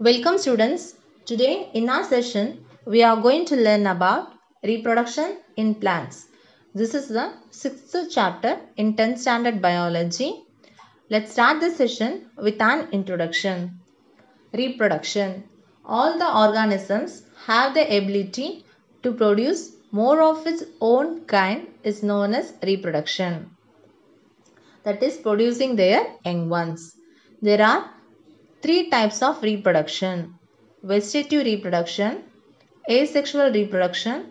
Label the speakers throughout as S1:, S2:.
S1: Welcome students. Today in our session we are going to learn about reproduction in plants. This is the 6th chapter in 10th standard biology. Let's start this session with an introduction. Reproduction. All the organisms have the ability to produce more of its own kind is known as reproduction. That is producing their young ones. There are three types of reproduction: vegetative reproduction, asexual reproduction,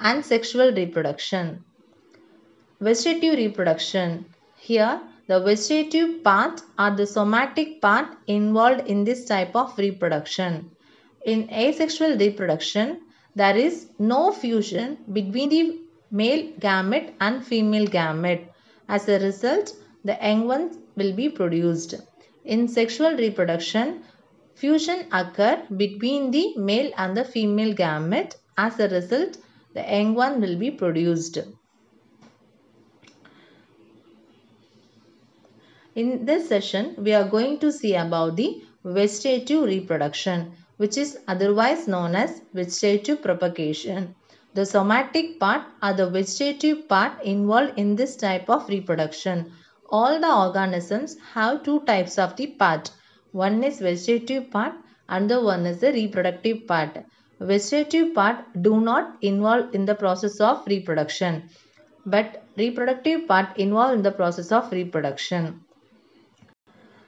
S1: and sexual reproduction. Vegetative reproduction. Here, the vegetative part or the somatic part involved in this type of reproduction. In asexual reproduction, there is no fusion between the male gamete and female gamete. As a result, the young ones will be produced. In sexual reproduction, fusion occur between the male and the female gamete. As a result, the young one will be produced. In this session, we are going to see about the vegetative reproduction, which is otherwise known as vegetative propagation. The somatic part or the vegetative part involved in this type of reproduction. All the organisms have two types of the part. One is vegetative part, another one is the reproductive part. Vegetative part do not involve in the process of reproduction, but reproductive part involved in the process of reproduction.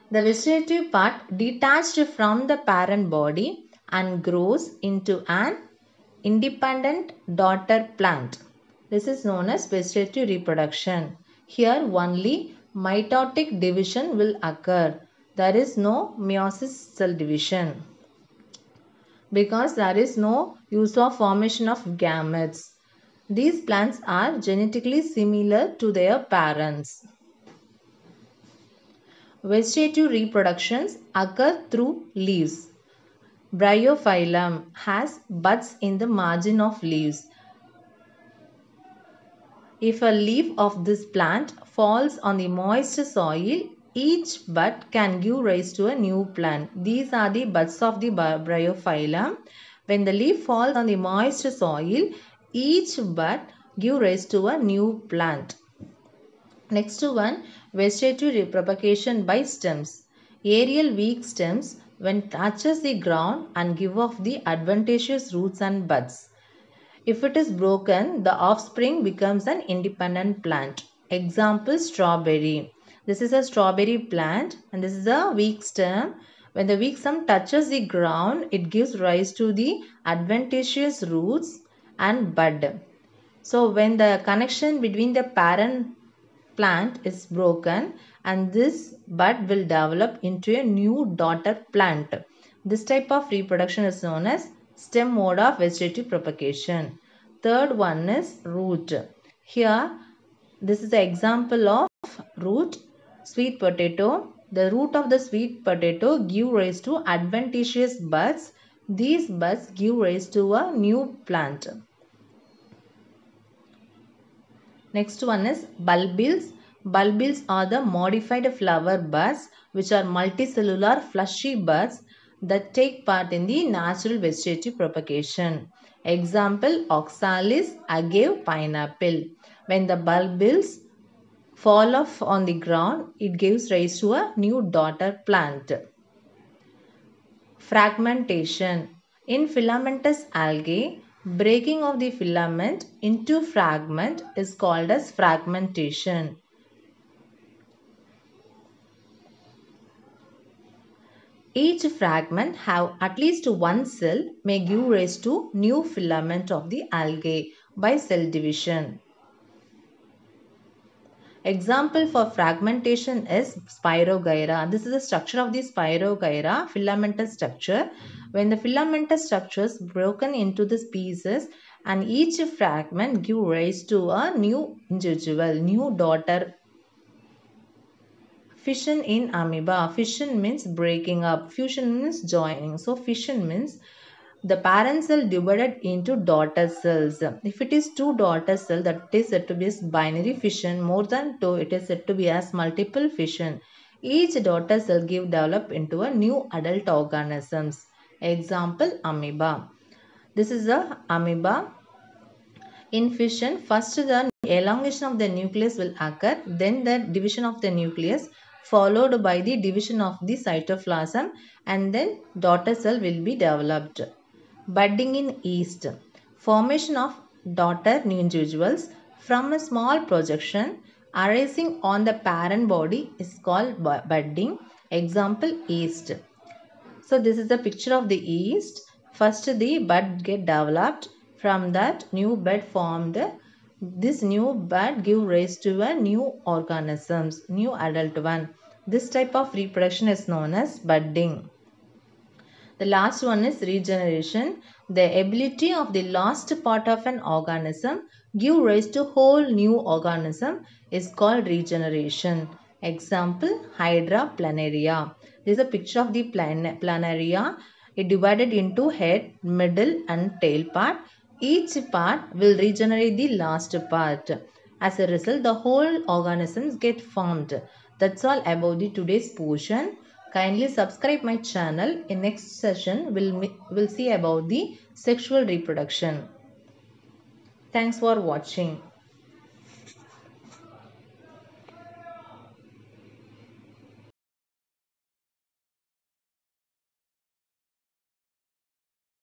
S1: The vegetative part detached from the parent body and grows into an independent daughter plant. This is known as vegetative reproduction. Here only mitotic division will occur. There is no meiosis cell division because there is no use of formation of gametes. These plants are genetically similar to their parents. Vegetative reproductions occur through leaves. Bryophyllum has buds in the margin of leaves. If a leaf of this plant falls on the moist soil, each bud can give rise to a new plant. These are the buds of the Bryophyllum. When the leaf falls on the moist soil, each bud gives rise to a new plant. Next one, vegetative propagation by stems. Aerial weak stems when touches the ground and give off the adventitious roots and buds. If it is broken, the offspring becomes an independent plant. Example, strawberry. This is a strawberry plant and this is a weak stem. When the weak stem touches the ground, it gives rise to the adventitious roots and bud. So when the connection between the parent plant is broken and this bud will develop into a new daughter plant. This type of reproduction is known as stem mode of vegetative propagation. Third one is root. Here this is an example of root, sweet potato. The root of the sweet potato give rise to adventitious buds. These buds give rise to a new plant. Next one is bulbils. Bulbils are the modified flower buds which are multicellular fleshy buds that take part in the natural vegetative propagation. Example, oxalis, agave, pineapple. When the bulbils fall off on the ground, it gives rise to a new daughter plant. Fragmentation. In filamentous algae, breaking of the filament into fragment is called as fragmentation. Each fragment have at least one cell may give rise to new filament of the algae by cell division. Example for fragmentation is Spirogyra. This is the structure of the Spirogyra, filamentous structure. When the filamentous structure is broken into the pieces and each fragment gives rise to a new individual, new daughter. Fission in amoeba. Fission means breaking up. Fusion means joining. So fission means the parent cell divided into daughter cells. If it is two daughter cells, that is said to be as binary fission. More than two, it is said to be as multiple fission. Each daughter cell develop into a new adult organisms. Example, amoeba. This is a amoeba. In fission, first the elongation of the nucleus will occur, then the division of the nucleus, followed by the division of the cytoplasm, and then daughter cell will be developed. Budding in yeast. Formation of daughter new individuals from a small projection arising on the parent body is called budding. Example, yeast. So this is the picture of the yeast. First the bud get developed. From that new bud formed. This new bud give rise to a new organisms, new adult one. This type of reproduction is known as budding. The last one is regeneration. The ability of the last part of an organism give rise to whole new organism is called regeneration. Example, Hydra planaria. This is a picture of the planaria. It divided into head, middle and tail part. Each part will regenerate the last part. As a result, the whole organisms get formed. That's all about the today's portion. Kindly subscribe my channel. In next session, we'll see about the sexual reproduction. Thanks for watching.